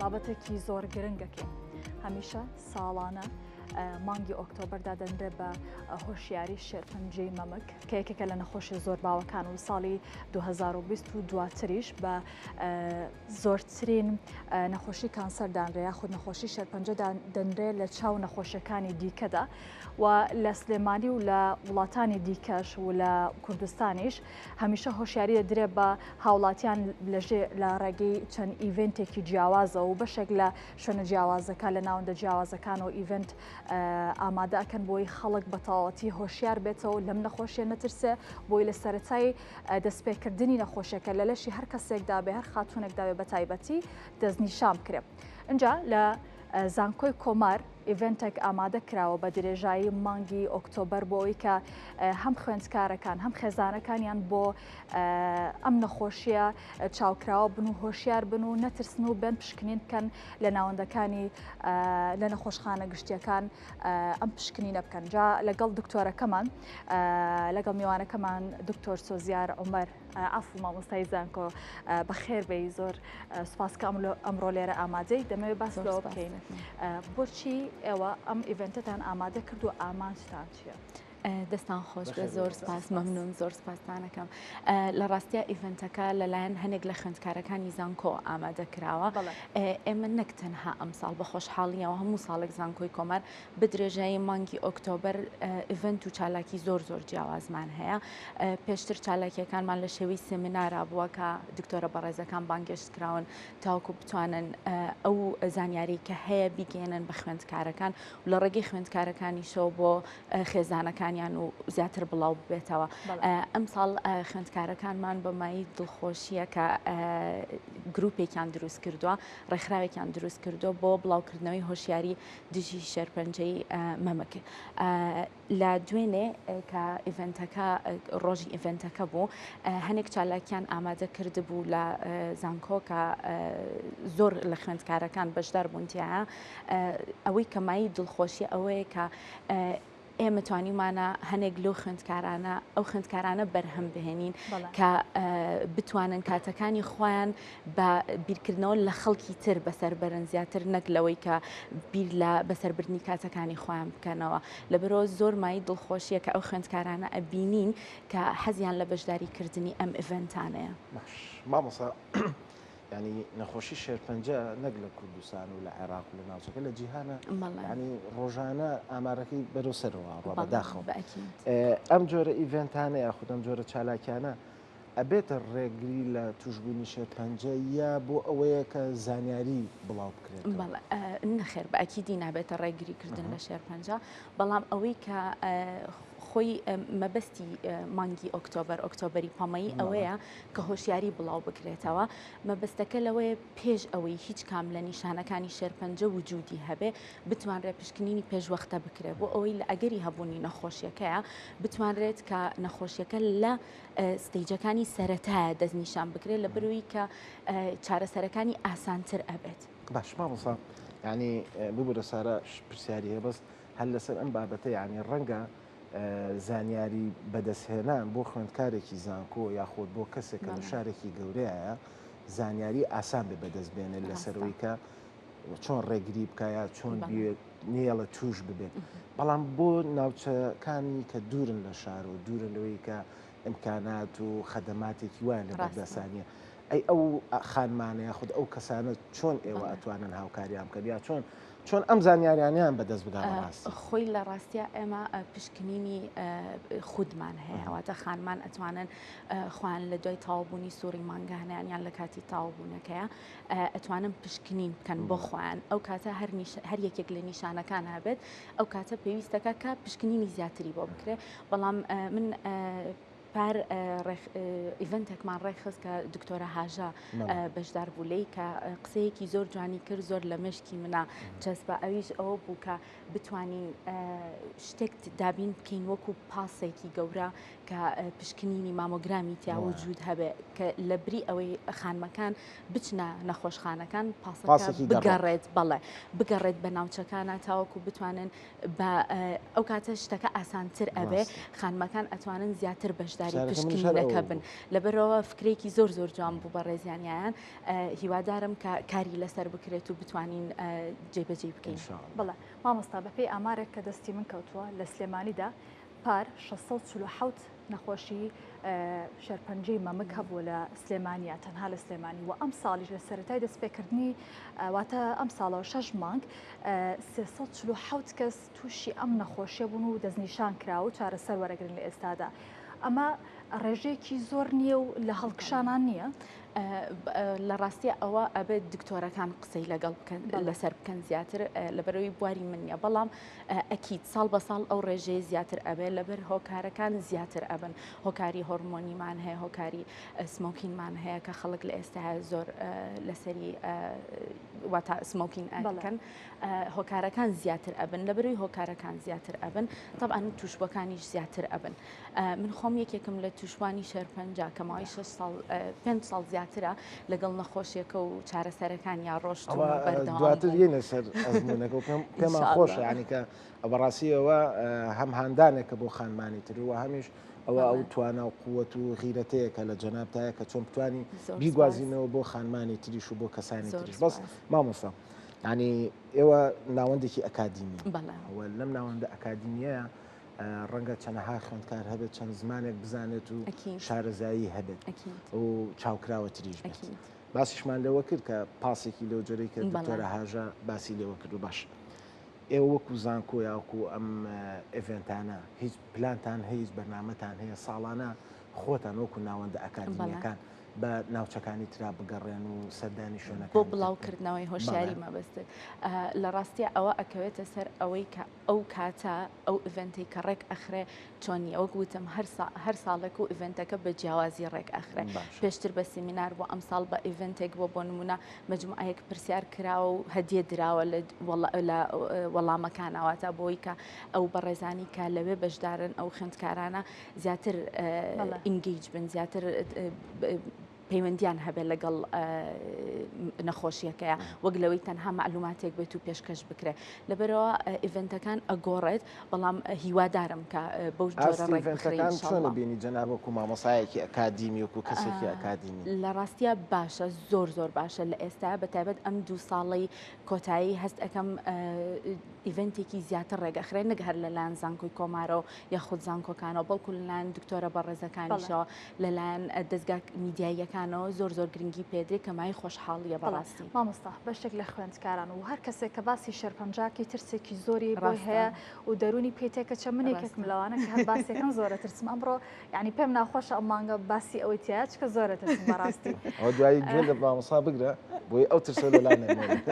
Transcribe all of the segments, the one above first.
بابەتێکی زۆر گرنگەکەین هەمیشە ساڵانە مانگی ئۆکتۆبەردا دەنرێت بە هۆشیاری شێرپەنجەی مەمک کە یەکێکە لە نەخۆشی زۆر باوەکان و ساڵی 2020 و دواتریش بە زۆرترین نەخۆشی کانسەردانرێ خود نەخۆشی شێرپەنجە دەنرێت لە چاو نەخۆشیەکانی دیکەدا و لە سلێمانی و لە وڵاتانی دیکەش و لە کوردستانیش هەمیشە هۆشیاری دەدرێت بە هاوڵاتیان لە ڕێگەی چەند ئیڤنتێکی جیاوازە و بەشێک لە شوێنە جیاوازەکە لە ناوەندە جیاوازەکان و ئیڤنت ئامادە ئەکەن بۆی خەڵک بە تەواوەتی هۆشیار بێتەوە لەم نەخۆشیە نەترسێ بۆی لە سەرەتای دەستپێکردنی نەخۆشیەکە لە لەشی هەر کەسێکدا بێ هەر خاتونێکدا بێ بە تایبەتی دەستنیشان بکرێت. اینجا لە زانکۆی کۆمار ئیڤنتێک ئامادە کراوە بە درێژایی مانگی ئۆکتۆبەر بۆ ئەوەی کە هەم خوێندکارەکان هەم خێزانەکانیان بۆ ئەم نەخۆشیە چاوکراوە بن و هۆشیار بن و نەترسن و بێن پشکنین بکەن لە ناوەندەکانی لە نەخۆشخانە گشتیەکان ئەم پشکنینە بکەن. جا لەگەڵ دکتۆرەکەمان لەگەڵ میوانەکەمان دکتۆر سۆزیار عومەر ئافو مامۆستای زانکۆ بەخێر بێی زۆر سوپاسکە ئەمڕۆ لێرە ئامادەی دەمەوێت باس لەوە بکەین. بۆچی ئێوە ئەم ئیڤنتتان ئامادە کرد و ئامانجتان چییە؟ دەستان خۆش بە زۆر سپاس مەمنون زۆر سپاسدانەکەم. لە ڕاستیە ئیڤنتەکە لەلایەن هەنێک لە خوێندکارەکانی زانکۆ ئامادە کراوە. ئێمە نەک تەنها ئەم ساڵ بە خۆشحاڵیەوە هەموو ساڵێک زانکۆی کۆمار بدرێژایی مانگی ئۆکتۆبەر ئیڤنت و چالاکی زۆر جیاوازمان هەیە. پێشتر چالاکیەکانمان لە شێوەی سێمینارا بووە کە دکتۆرە بەڕێزەکان بانگەشت کراون تاوەکو بتوانن ئەو زانیاری کە هەیە بیگەێنن بە خوێندکارەکان و لە ڕێگەی خوێندکارەکانیشەوە بۆ خێزانەکان و زیاتر بڵاو بێتەوە. ئەم ساڵ خوێندکارەکانمان بەمایی دڵخۆشیە کە گروپێکیان دروست کردووە ڕێکخراوێکیان دروست کردو بۆ بڵاوکردنەوەی هۆشیاری دژی شێرپەنجەی مەمک. لە دوێنێ کە ئیڤنتەکە ڕۆژی ئیڤنتەکە بوو هەنێک چالاکیان ئامادە کرد بوو لە زانکۆ کە زۆر لە خوێندکارەکان بەشدار بوونتیایە ئەوەی کەمایی دڵخۆشی ئەوەیە کە ئێمە توانیمانە هەنێک لەو خوێندکارانە ئەو خوێندکارانە بەرهەم بهێنین کە بتوانن کاتەکانی خۆیان بە بیرکردنەوە لە خەڵکی تر بەسەر بەرن زیاتر نەک لەوەی کە بیر لە بەسەربردنی کاتەکانی خۆیان بکەنەوە. لەبەرەوە زۆر مای دڵخۆشیە کە ئەو خوێندکارانە ئەبینین کە حەزیان لە بەشداریکردنی ئەم ئیڤنتانەیە. مامۆستا ینی نەخۆشی شێرپەنجە نەک لە کوردستان و لە عێراق و لە ناوچەکە لە جیهانە ینی ڕۆژانە ئامارەکەی بەرەو سەرەوە ڕۆبەداخەوە. ئەم جۆرە ئیڤنتانە یاخود ئەم جۆرە چالاکیانە ئەبێتە ڕێگری لە توشبوونی شێرپەنجە یا بۆ ئەوەیە کە زانیاری بڵاو بکرێت؟ نەخێر بە ئەکیدی نابێتە ڕێگریکردن لە شێرپەنجە، بەڵام ئەوەی کە خۆی مەبەستی مانگی ئۆکتۆبەری پەمەیی ئەوەیە کە هۆشیاری بڵاو بکرێتەوە. مەبەستەکە لەوەیە پێش ئەوەی هیچ کام لە نیشانەکانی شێرپەنجە وجودی هەبێ بتوانرێت پشکنینی پێشوەختە بکرێت بۆ ئەوەی لە ئەگەری هەبوونی نەخۆشیەکەیە بتوانرێت کە نەخۆشیەکە لە ستەیجەکانی سەرەتایە دەستنیشان بکرێت لە بروی کە چارەسەرەکانی ئاسانتر ئەبێت. باش مامۆستا ینی ببوورە سارە پرسیاری هەیە بەس هەل لەسەر ئەم بابەتە ینی ڕەنگە زانیاری بەدەستهێنان بۆ خوێندکارێکی زانکۆ یاخۆت بۆ کەسێکە لە شارێکی گەورەیە زانیاری ئاسان بێ بەدەست بێنێت لەسەرەوەی کە چۆن ڕێگری بکە یا چۆن نێڵە توش ببێت. بەڵام بۆ ناوچەکانی کە دوورن لە شار و دوورن لەوەی کە ئیمکانات و خەدەماتێکی وایە لە بەردەسانیە ئەی ئەو خانمانەیە خود ئەو کەسانە چۆن ئێوە ئەتوانن هاوکاریان بکەن یا چۆن ئەم زانیاریانیان بەدەست بدەن؟ خۆی لە ڕاستیە ئێمە پشکنینی خودمان هەیە واتە خانمان ئەتوانن خوان لە دوای تاوابوونی سووری مانگانیان یان لە کاتی تاوابوونەکەیە ئەتوانن پشکنین بکەن بۆ خۆیان. ئەو کاتە هەر یەکێک لە نیشانەکان هەبێت ئەو کاتە پێویستەکە کە پشکنینی زیاتری بۆ بکرێ. بەڵام من پار ئیڤنتێکمان ڕێکخست کە دکتۆرە هاژا بەشدار بوو لێی کە قسەیەکی زۆر جوانی کرد زۆر لە مشکی منە جەزبە ئەویش ئەوە بوو کە بتوانین شتێک دابین بکەین وەکو پاسێکی گەورە کە پشکنینی مامۆگرامی تیا وجود هەبێ کە لە بری ئەوەی خانمەکان بچنە نەخۆشخانەکان پاسەکە بگەڕێت بەڵێ بگەڕێت بە ناوچەکانە تاوەکو بتوانن بە ئەو کاتە شتەکە ئاسانتر ئەبێ خانمەکان ئەتوانن زیاتر بەشدار هیواداری پشکنینەکە بن لەبەرەوە فکرێکی زۆر جوان بوو بە ڕێزیانیان هیوادارم کە کاری لەسەر بکرێت و بتوانین جێبەجێ بکەین بڵێ مامۆستا بەپێی ئامارێک کە دەستی من کەوتووە لە سلێمانیدا پار 647 نەخۆشی شەرپەنجەی مەمک هەبووە لە سلێمانیا تەنها لە سلێمانی و ئەم ساڵیش لە سەرەتای دەستپێکردنی واتە ئەم ساڵەوە 6 مانگ 347 کەس تووشی ئەم نەخۆشیە بوون و دەستنیشان کراوە و چارەسەر وەرەگرن لە ئێستادا ئەمە ڕێژەیەکی زۆر نییە و لە هەڵکشانان نییە لە ڕاستیە ئەوە ئەبێت دکتۆرەکان قسەی لەگەڵ لەسەر بکەن زیاتر لەبەرەوەی بواری من نیە بەڵام ئەکیید ساڵ بە ساڵ ئەو ڕێژەیە زیاتر ئەبێت لەبەر هۆکارەکان زیاتر ئەبن هۆکاری هۆرمۆنیمان هەیە هۆکاری سمۆکینمان هەیە کە خەڵک لە ئێستا زۆر لەسەری واتە سمۆکین ئەکەن هۆکارەکان زیاتر ئەبن لەبەرەوەی هۆکارەکان زیاتر ئەبن طبعاً تووشبەکانیش زیاتر ئەبن من خۆم یەکێکم لە تووشوانی شەرپەنجە کە ماوەی 5 ساڵ زیاترە لەگەڵ نەخۆشیەکە و چارەسەرەکان یا ڕۆشت و بەردەوام دواتر یەنە سەر ئەزمونەکە و پێمان خۆشە یعنی کە بەڕاستیەوە هەم هاندانێکە بۆ خانمانی تر و هەمیش ئەوە ئەو توانە و قووەت و غیرەتەیەکە لە جەنابتایە کە چۆن بتوانی بیگوازینەوە بۆ خانمانی تریش و بۆ کەسانی تریش بەس مامۆستا ینی ئێوە ناوەندێکی ئەکادیمی لەم ناوەندە ئەکادیمیە ڕەنگە چەندەها خوێندکار هەبێت چەند زمانێک بزانێت و شارەزایی هەبێت و چاوکراوە تریش بێت باسیشمان لەوە کرد کە پاسێکی لەو جۆرەی کە دکتۆرە هاژە باسی لێوە کرد و باش ئێوە وەکو زانکۆ یاکو ئەم ئێڤێنتانە هیچ پلانتان هیچ بەرنامەتان هەیە ساڵانە خۆتان وەکو ناوەندە ئەکادیمیەکان بە ناوچەکانی ترا بگەڕێن و سەردانی شوێنەکە بۆ بڵاوکردنەوەی هۆشیاری مەبەستن لە ڕاستیە ئەوە ئەکەوێتە سەر ئەوەی کە ئەو کاتە ئەو ئیڤنتی کە ڕێک ئەخرێ چۆنی ئەوە گوتم هەر ساڵێک و ئیڤنتەکە بە جیاوازی ڕێک ئەخرێ پێشتر بە سیمینار بۆ ئەم ساڵ بە ئیڤنتێک بۆ نمونە مەجموعەیەک پرسیار کراوە و هەدیە دراوە لە وەڵامەکانەوەتە بۆی کە ئەو بەڕێزانی کە لەوێ بەشدارن ئەو خوێندکارانە زیاتر ئینگیج بن زیاتر پەیوەندیان هەبێت لەگەڵ نەخۆشیەکەیە وەک لەوەی تەنها معلوماتێک بێت و پێشکەش بکرێ لەبەرەوە ئیڤنتەکان ئەگۆڕێت بەڵام هیوادارم کە بەو جۆرە ڕێگەکان چۆن بینی جەنابەکو مامۆسایەکی ئەکادیمی وەکو کەسێکی ئەکادیمی لە ڕاستیە باشە زۆر باشە لە ئێستا بەتایبەت ئەم 2 ساڵی کۆتایی هەست ئەەکەم ئیڤنتێکی زیاتر ڕێگەخرێ نەک هەر لەلایەن زانکۆی کۆمارەوە یاخود زانکۆکانەوە بەڵکو لەلایەن دکتۆرە بەڕێزەکانیشەوە لەلایەن دەستگا میدیاییەکانەوە زۆر گرنگی پێدرێت کە مای خۆشحاڵیە بەڕاستی مامۆستا بەشێک لە خوێندکاران و هەر کەسێک کە باسی شەرپەنجاکی ترسێکی زۆری بۆی هەیە و دەرونی پێتێکە چە منێکێکم لەوانە کە هەر باسیەکەم زۆرە ترسم ئەمڕۆ یعنی پێم ناخۆشە ئەم مانگە باسی ئەوەی تیا چکە زۆرە ترسم بەڕاستی ئەو دوایی گوێ لە مامۆستا بگرە بۆی ئەو ترسە لەلای نەمێنێت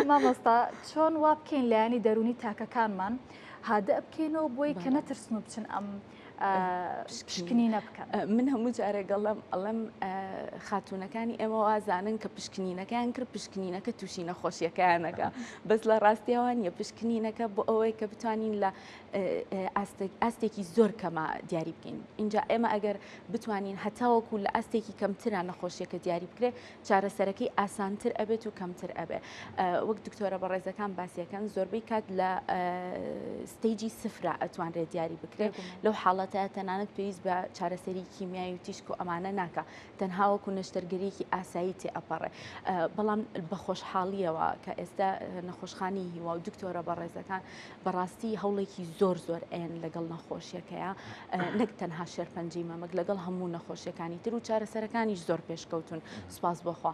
مامۆستا چۆن وا بکەین لایەنی دەرونی تاکەکانمان هادە بکەینەوە بۆی کە نەترسن و بچن ئەم پشکنینە بکەن من هەموو جارێک ئەڵێم خاتوونەکانی ئێمە وازانن کە پشکنینەکەیان کرد پشکنینەکە تووشی نەخۆشیەکەیانەکە بەس لە ڕاستیەوە نیە پشکنینەکە بۆ ئەوەی کە بتوانین لە ئاستێکی زۆر کەمە دیاری بکەین اینجا ئێمە ئەگەر بتوانین هەتاوەکو لە ئاستێکی کەمتران نەخۆشیەکە دیاری بکرێ چارەسەرەکەی ئاسانتر ئەبێت و کەمتر ئەبێ وەک دکتۆرە بەڕێزەکان باسیەکەن زۆربەی کات لە ستەیجی سفرە ئەتوانرێت دیاری بکرێت لەو حاڵەتە تەنانەت پێویست بە چارەسەری کیمیایی و تیشک و ئەمانە ناکە تەنها وەکو نەشتەرگەریەکی ئاسایی تێ ئەپەڕێ بەڵام بە خۆشحاڵیەوە کە ئێستا نەخۆشخانی هیوا و دکتۆرە بەڕێزەکان بەڕاستی هەوڵێکی زۆر ئەیان لەگەڵ نەخۆشیەکەیە نەک تەنها شێرپەنجەی مەمک لەگەڵ هەموو نەخۆشیەکانی تر و چارەسەرەکانیش زۆر پێشکەوتون سوپاس بۆخوا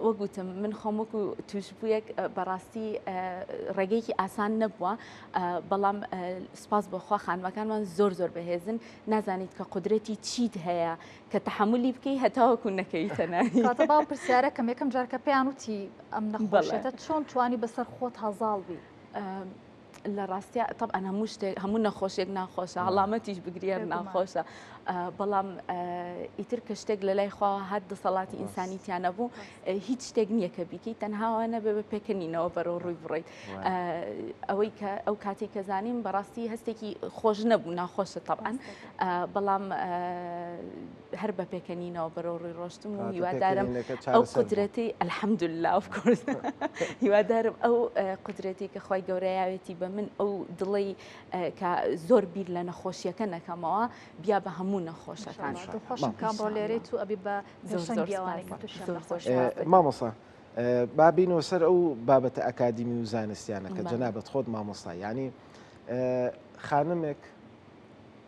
وەگوتم من خۆم وەکو توشبوویەک بەڕاستی ڕێگەیەکی ئاسان نەبووە بەڵام سوپاس بۆخوا خانمەکانمان زۆر بەهێزن نازانیت کە قدرەتی چیت هەیە کە تەحملی بکەی هەتاوەکو نەکەیتە ناوی کاتە باو پرسیارەکەم یەکەم جارکە پێیان وتی ئەم نەخۆشیەتە چۆن توانی بەسەر خۆت هەزاڵ بی لە ڕاستیە طبعا هەموو نەخۆشێک ناخۆشە هەڵامەتیش بگرێر ناخۆشە بەڵام ئیتر کە شتێک لە لای خوا هەر دەسەڵاتی ئینسانیتیان نەبوو هیچ شتێک نییە کە بیکەیت تەنهاوانە بێ بە پێکەنینەوە بەرەو ڕووی بڕیت ئەوەی کە ئەو کاتێک کە زانیم بەڕاستی هەستێکی خۆش نەبوو ناخۆشە طبعا بەڵام هەر بە پێکەنینەوە بەرەو ڕووی ڕۆشتم و هیوادارم ئەو قدرەتی الحەمدولله of course هیوادارم ئەو قدرەتی کە خۆی گەورەیاوێتی بە من ئەو دڵی کە زۆر بیر لە نەخۆشیەکە نەکەمەوە بیا بە هەموو هەموو نەخۆشەکان دڵخۆشم کامڕۆ لێرەی تو ئەبی بە پێشەنگیەوانێک مامۆستا بابینەوە سەر ئەو بابەتە ئەکادیمی و زانستیانە کە جەنابەت خۆت مامۆستا ینی خانمێک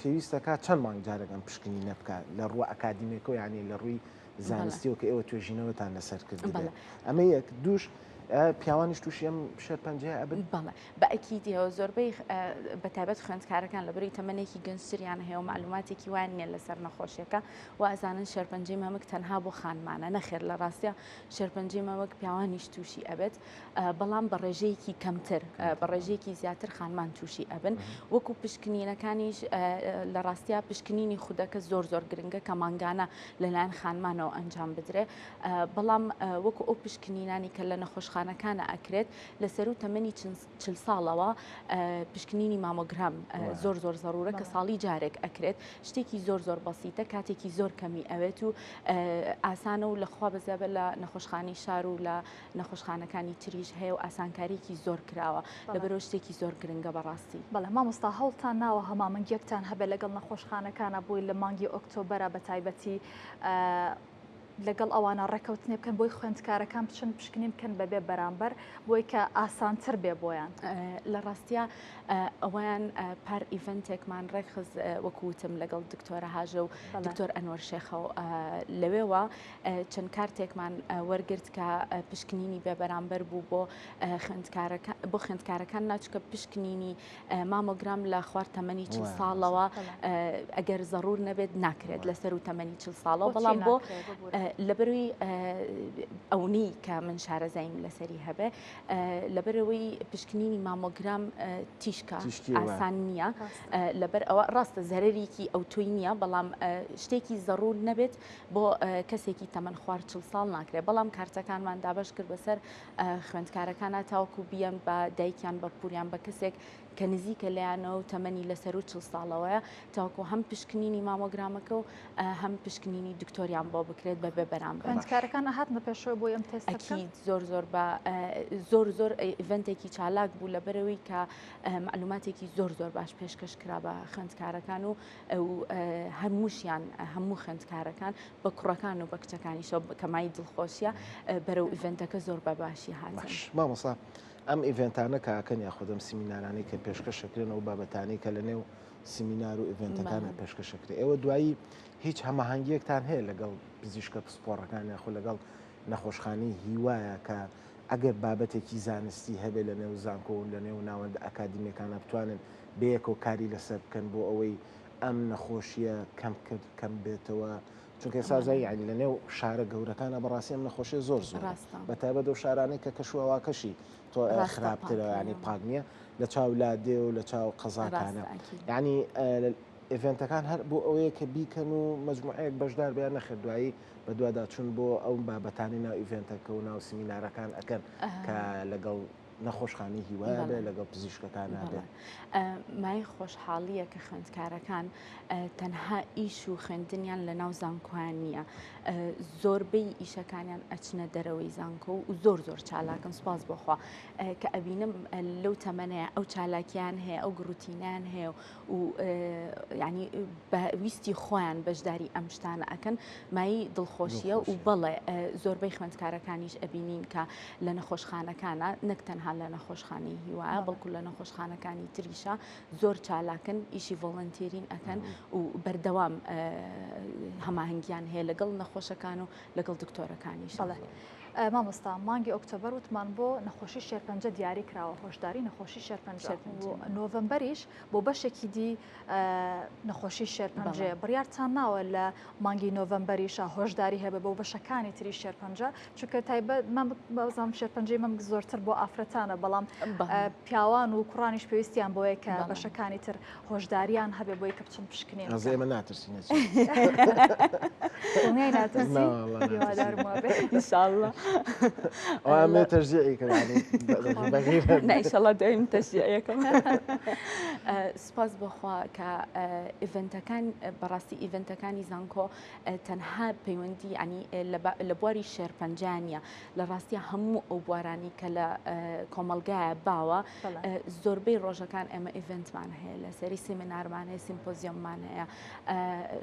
پێویستەکە چەند مانگ جارەکەم پشکنی نەبکات لە ڕووە ئەکادیمێکۆ ینی لە ڕووی زانستیەوە کە ئێوە توێژینەوەتان لەسەر کرد ئەمە یەک دووش پیاوانیش تووشی ئەم شێرپەنجەیە ئەبن بەڵێ بە ئەکیدیەوە زۆربەی بەتابەت خوێندکارەکان لە بەری تەمەنێکی گەنجتریان هەیە و معلوماتێکی وان نیە لەسەر نەخۆشیەکە و ئەزانن شێرپەنجەی مەمک تەنها بۆ خانمانە نەخێر لە ڕاستیە شێرپەنجەی مەمک پیاوانیش تووشی ئەبێت بەڵام بە ڕێژەیەکی کەمتر بە ڕێژەیەکی زیاتر خانمان تووشی ئەبن وەکو پشکنینەکانیش لە ڕاستیا پشکنینی خودەکە زۆر زۆر گرنگە کە مانگانە لەلایەن خانمانەوە ئەنجام بدرێ بەڵام وەکو ئەو پشکنینانی کە لە نەخۆشخانەکانە ئەکرێت لەسەر و تەمەنی 40 ساڵەوە پشکنینی مامۆگرام زۆر زۆر ضرورە کە ساڵی جارێک ئەکرێت شتێکی زۆر زۆر بەسیتە کاتێکی زۆر کەمی ئەوێت و ئاسانە و لەخوا بەزەبە لە نەخۆشخانی شار و لە نەخۆشخانەکانی تریش هەیە و ئاسانکاریکی زۆر کراوە لەبەرەوە شتێکی زۆر گرنگە بەڕاستی بەڵێ مامۆستا هەوڵتان ناوە هەمامەنگیەکتان هەبێت لەگەڵ نەخۆشخانەکانە بووی لە مانگی ئۆکتۆبەرە بە تایبەتی لەگەڵ ئەوانە ڕێکەوتنێ بکەن بۆی خوێندکارەکان بچن پشکنی بکەن بەبێ بەرامبەر بۆی کە ئاسانتر بێ بۆیان لە ڕاستیە ئەویان پار ئیڤنتێکمان ڕێکخز وەکوتم لەگەڵ دکتۆرە هاژە و دکتۆر ئەنوەر شێخە و لەوێوە چەند کارتێکمان وەرگرت کە پشکنینی بێ بەرامبەر بوو بۆ خوێندکارەکان ناچکە پشکنینی مامۆگرام لە خوار تەمەنی 40 ساڵەوە ئەگەر زەڕور نەبێت ناکرێت لەسەر و تەمەنی 40 ساڵەوە بەڵام بۆ لەبەروی ئەونی کە من شارەزایم لەسەری هەبێ لەبەرەوەی پشکنینی مامۆگرام تیشکە ئاسان نییە لەبەر ئەوە ڕاستە زەرەرێکی ئەو توی نییە بەڵام شتێکی زەڕور نەبێت بۆ کەسێکی تەمەن خوار 40 ساڵ ناکرێت بەڵام کارتەکانمان دابش کرد بەسەر خوێندکارەکانە تاوەکو بیان بە دایکیان بەرپوریان بە کەسێک کە نزیکە لایەنەوە و تەمەنی لەسەر و 40 ساڵەوەیە تاوەکو هەم پشکنینی مامۆگرامەکە و هەم پشکنینی دکتۆریان بۆ بکرێت بەبێ بەرامبەر خوێندکارەکان هاتنە پێشەوە بۆ ئەم تێستەکە زۆر زۆر بە زۆر ئیڤنتێکی چالاک بوو لەبەرەوەی کە معلوماتێکی زۆر زۆر باش پێشکەش کرا بە خوێندکارەکان و هەمووشیان هەموو خوێندکارەکان بە کوڕەکان و بە کچەکانیشەوە کەمای دڵخۆشیە بەرەو ئیڤنتەکە زۆر بەباشی هاتن مامۆستا ئەم ئیڤنتانە کاکەن یاخودم سیمینارانەی کە پێشکەشەکرێنەوە بابەتانی کە لە نێو سیمینار و ئیڤنتەکانە پێشکەشەکرێ ئێوە دوایی هیچ هەماهەنگیەکتان هەیە لەگەڵ پزیشکە پسپۆڕەکان یاخۆ لەگەڵ نەخۆشخانەی هیوایە کە ئەگەر بابەتێکی زانستی هەبێت لە نێو زانکۆ و لە نێو ناوەند ئەکادیمیەکانە بتوانن بەیەکەوە کاری لەسەر بکەن بۆ ئەوەی ئەم نەخۆشیە کەم بێتەوە چونکە سازایی علی لە نێو شارە گەورەکانە بەڕاستی ئەم نەخۆشیە زۆر زۆر بەتایبەت ئەو شارانەی کە کەشوهەواکەشی تۆ خراپترە ینی پاک نییە لە چاو لادێ و لە چاو قەزاکانە ینی ئیڤنتەکان هەر بۆ ئەوەیە کە بیکەن و مەجموعەیەک بەشدار بیان نەخێت دوایی بە دووادا چون بۆ ئەو بابەتانی ناو ئیڤنتەکە و ناو سیمینارەکان ئەکەن کە لەگەڵ نەخۆشخانەی هیوایە بێ لەگەڵ پزیشکەکانە بێ مای خۆشحاڵیە کە خوێندکارەکان تەنها ئیش و خوێندنیان لە ناو زانکۆیان نییە زۆربەی ئیشەکانیان ئەچنە دەرەوەی زانکۆ و زۆر زۆر چالاکن سپاس بۆخوا کە ئەبینم لەو تەمەنەیە ئەو چالاکیان هەیە ئەو گروتینیان هەیە و ینی ویستی خۆیان بەشداری ئەم شتانە ئەکەن مای دڵخۆشیە و بەڵێ زۆربەی خوێندکارەکانیش ئەبینین کە لە نەخۆشخانەکانە نەک تەنها لە نەخۆشخانەی هیوایە بەڵکو لە نەخۆشخانەکانی تریشە زۆر چالاکن ئیشی ڤۆڵنتێرین ئەکەن و بەردەوام هەماهەنگیان هەیە لەگەڵ نەخۆشەکان و لەگەڵ دکتۆرەکانیش مامۆستا مانگی ئۆکتۆبەر وتمان بۆ نەخۆشی شێرپەنجە دیاری کراوە هۆشداری نەخۆشی شێرپەنجە نۆڤەمبەریش بۆ بەشێکی دی نەخۆشی شێرپەنجە بڕیارتان ناوە لە مانگی نۆڤەمبەریشە هۆشداری هەبێ بۆ بەشەکانی تری شێرپەنجە چونکە تایبەت بەزانام شێرپەنجەی مەم زۆرتر بۆ ئافرەتانە بەڵام پیاوان و کوڕانیش پێویستیان بۆیە کە بەشەکانی تر هۆشداریان هەبێ بۆی کە بچن پشکنێن ئەمە ناترسین ناترسی هیوادارم وابێ ئینشاءالله وأنا تشجيعي يعني بغير إن شاء الله دائما تشجيعكم. سپاس بخوا کە ئیڤنتەکان بەڕاستی ئیڤنتەکانی زانکۆ تەنها پەیوەندی ینی لە بواری شێرپەنجانیە لە ڕاستیە هەموو ئەو بوارانی کە لە کۆمەلگایە باوە زۆربەی ڕۆژەکان ئێمە ئیڤنتمان هەیە لە سەری سیمینارمان هەیە سیمپۆزیۆممان هەیە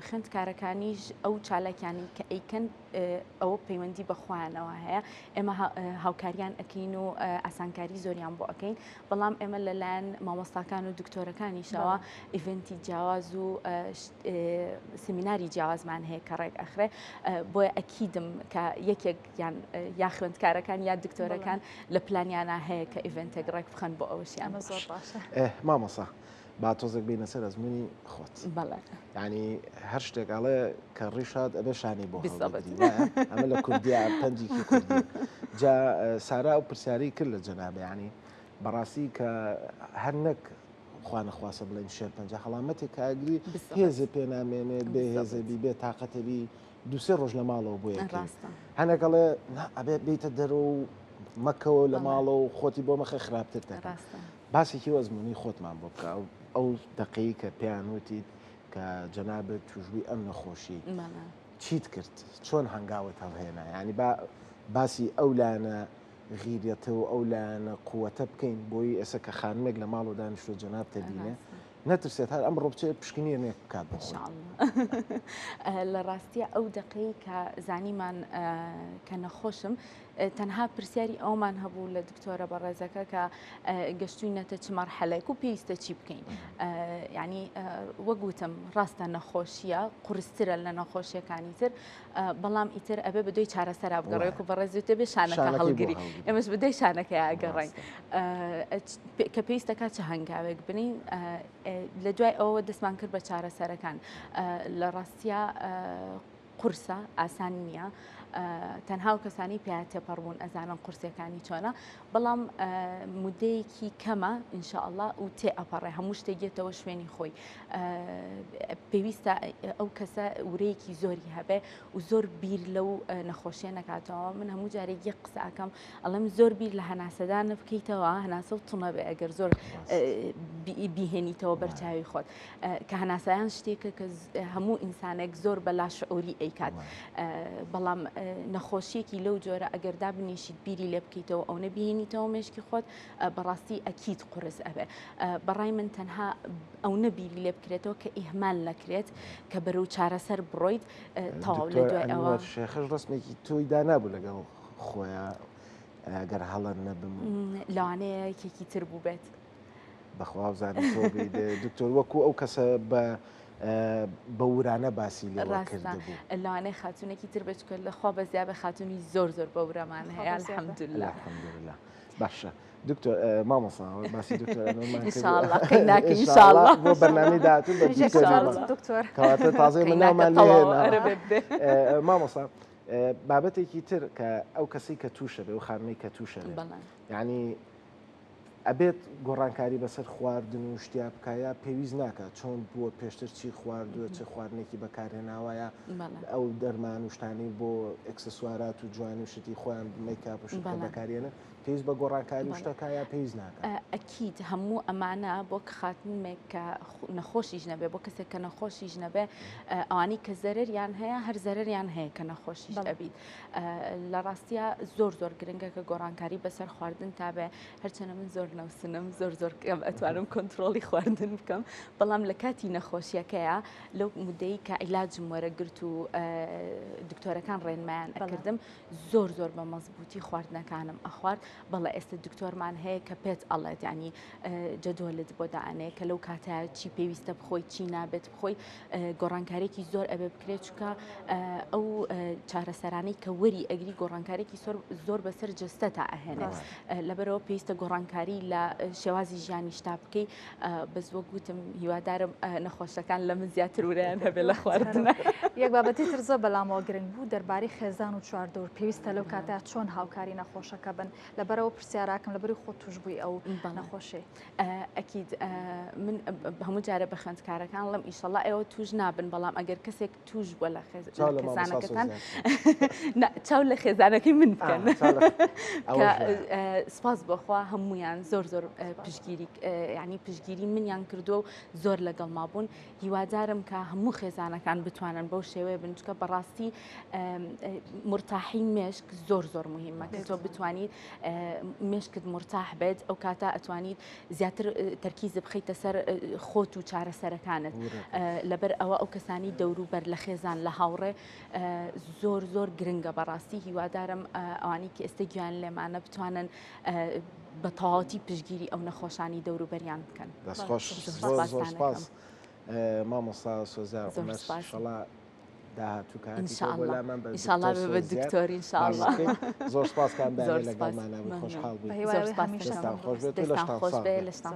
خوێندکارەکانیش ئەو چالاکیانی کە ئەیکەن ئەوە پەیوەندی بەخوایانەوە هەیە ئێمە هاوکاریان ئەکەین و ئاسانکاری زۆریان بۆ ئەەکەین بەڵام ئێمە لەلایەن مامۆستاکان و دکتۆرەکانیشەوە ئیڤنتی جیاواز و سیمیناری جیاوازمان هەیە کە ڕێک ئەخرێ بۆیە ئەکیدم کە یەکێک یا خوێندکارەکان یا دکتۆرەکان لە پلانیانە هەیە کە ئیڤنتێک ڕێک بخەن بۆ ئەوەشیان زۆر باشە. مامۆستا با تۆزێک بینە سەر ئەزمموی خۆت ینی هەر شتێک ئەڵێ کە ڕیشاد ئەبێ شانی بۆ ئەمە لە کوردیا پەنجێکی کوردی جا سارا و پرسیاری کرد لە جەنابێ ینی بەڕاستی کە هەر نەک خوانەخواسە بڵێن شێرپەنجە هەڵامەتێک کاگری هێزە پێ نامێنێت بێ هێزەبی بێ تااقەتەبی دوسێ ڕۆژ لە ماڵەوە بۆ هەنێکڵێ ئەبێ بیتە دەرە و مەکەوە لە ماڵە و خۆتی بۆ مەخە خراپتر دەکە باسێکی وەزمموی خۆتمان بۆ بکە ئەو دقەی کە پێیان وتیت کە جەنابێت توژبووی ئەم نەخۆشی چیت کرد چۆن هەنگاوت هەڵهێنا ینی باسی ئەو لایەنە غیرەتەوە ئەو لایەنە قووەتە بکەین بۆی ئێستا کە خانمێک لە ماڵ و دانیشتۆ جەناب تەبینێ نەترسێت هەر ئەم ڕۆبچێت پشکنیێنێ بکات بخۆشان لە ڕاستیە ئەو دقەی کە زانیمان کە نەخۆشم تەنها پرسیاری ئەومان هەبوو لە دکتۆرە بەڕێزەکە کە گەشتوینەتە چ مەرحەلەیەک و پێویستە چی بکەین ینی وەگوتم ڕاستە نەخۆشیە قورسترە لە نەخۆشیەکانی تر بەڵام ئیتر ئەبێ بەدۆی چارەسەرا بگەڕێک و بەڕێزوتێ بێ شانەکە هەڵگیری ئێمەش بدەی شانەکە ئاگەڕین کە پێویستەکە چه هەنگاوێک بنین لە دوای ئەوە دەستمان کرد بە چارەسەرەکان لە ڕاستیە قورسە ئاسان نییە تەنها و کەسانی پێیان تێپەڕبوون ئەزانن قورسەکانی چۆنە بەڵام مودەیەکی کەمە ئینشاءالله و تێ ئەپەڕێ هەموو شتێکێتەوە شوێنی خۆی پێویستە ئەو کەسە ورەیەکی زۆری هەبێ و زۆر بیر لەو نەخۆشیە نەکاتەوە من هەموو جارێک یەک قسە ئەکەم ئەڵێم زۆر بیر لە هەناسەدان بکەیتەوە هەناسە و تونە بێ ئەگەر زۆر بیهێنیتەوە بەرچاوی خۆت کە هەناسەیان شتێکە کە هەموو ئینسانێک زۆر بەلاشعوری ئەیکات بەڵام نەخۆشیێکی لەو جۆرە ئەگەردا بنیشیت بیری لێ بکەیتەوە ئەو نەبیهێنیتەوە مێشکی خۆت بەڕاستی ئەکیت قورس ئەبێ بەڕای من تەنها ئەو نەبیری لێ بکرێتەوە کە ئیهمال نەکرێت کە بەرەو چارەسەر بڕۆیت تەواو لە دوای ئەوە شێخش ڕستمێکی تۆی دانابوو لەگەڵ خۆیان ئەگەر هەڵەن نەبم لەوانەیە یەکێکی تر بوو بێت بەخوا بزانم تۆ دکتۆر وەکو ئەو کەسە بە ورانە باسی لێوە کردبوو لەوانەیە خاتونێکی تر بچکە لەخوا بەزیا بە خاتونی زۆر زۆر بە ورەمان هەیە الحەمدولله باشە دکتۆر مامۆستا باسی دکتۆرانشاءالله بۆ بەرنامەی داهاتوو بە دکتۆر کەواتە تازەی من ناومان لێ مامۆستا بابەتێکی تر کە ئەو کەسی کە تووشە بێ و خانمەی کە تووشە بێ یعنی ئەبێت گۆڕانکاری بەسەر خواردن و شتیا بکایە پێویست ناکات چۆن بووە پێشتر چی خواردووە چه خواردنێکی بەکارهێناوایە ئەو دەرمان و شتانی بۆ ئەکسسوارات و جوانی و شتی خۆیان میکاپ و شت بەکارهێنن پێویست بە گۆڕانکاری شتەکایە پێویست ناکات ئەکید هەموو ئەمانە بۆ خاتنێک کە نەخۆشیش نەبێ بۆ کەسێک کە نەخۆشیش نەبێ ئەوانی کە زەرریان هەیە هەر زەرریان هەیە کە نەخۆشیش ئەبیت لە ڕاستیە زۆر زۆر گرنگە کە گۆڕانکاری بەسەر خواردن تابێ هەرچەنە من زۆر نەوسنم زۆر کەم ئەتوانم کۆنتترۆلی خواردن بکەم بەڵام لە کاتی نەخۆشیەکەیە لەو مودەی کە عیلاجم وەرەگرت و دکتۆرەکان ڕێنمایان ئەکردم زۆر بە مەزبوطی خواردنەکانم ئەخوارد بەڵێ ئێستا دکتۆرمان هەیە کە پێت ئەڵێت ینی جەدۆلت بۆ داانەیە کە لەو کاتە چی پێویستە بخۆی چی نابێت بخۆی گۆڕانکارێکی زۆر ئەبێ بکرێت چکە ئەو چارەسەرانەی کە وەری ئەگری گۆڕانکارێکی زۆر بەسەر جستە تا ئەهێنێت لەبەرەوە پێویستە گۆڕانکاری لە شێوازی ژیانی شتا بکەی بەس وە گوتم هیوادارم نەخۆشەکان لە من زیاتر ورایان هەبێ لە خواردنە یەک بابەتی تر زۆر بەلامەوە گرنگ بوو دەربارەی خێزان و چواردەور پێویستە لەو کاتە چۆن هاوکاری نەخۆشەکە بن لەبەرەوە پرسیاراکەم لەبەری خۆ توشببووی ئەو نەخۆشێ. ئەکید من هەموو جارە بە خوێندکارەکان لەم ئیشەڵا ئێوە توش نابن بەڵام ئەگەر کەسێک توش بووە لە خێزانەکەتان چاو لە خێزانەکەی من بکەن. سپاس بەخوا هەمویان زۆر پشگیری ینی پشگیری منیان کردو و زۆر لەگەڵ مابوون هیوادارم کە هەموو خێزانەکان بتوانن بەو شێوەیە بنچکە بەڕاستی مرتاحی مێشک زۆر مهمە کە تۆ بتوانیت مێشکت مرتاح بێت ئەو کاتە ئەتوانیت زیاتر تەرکیز بخەیتە سەر خۆت و چارەسەرەکانت لەبەر ئەوە ئەو کەسانی دەوروبەر لە خێزان لە هاوڕێ زۆر گرنگە بەڕاستی هیوادارم ئەوانی کە ئێستا گویان لێمانە بتوانن بە تەواوەتی پشگیری ئەو نەخۆشانی دەوروبەریان بکەن. دەستخۆش زۆر سپاس مامۆستا سۆزار ئینشاڵڵا داهاتوو ئینشاڵڵا بە دکتۆر ئینشاڵڵا زۆر سپاسکان لەگەڵمانە خۆشحاڵ بووین. خۆش بێ لەشتان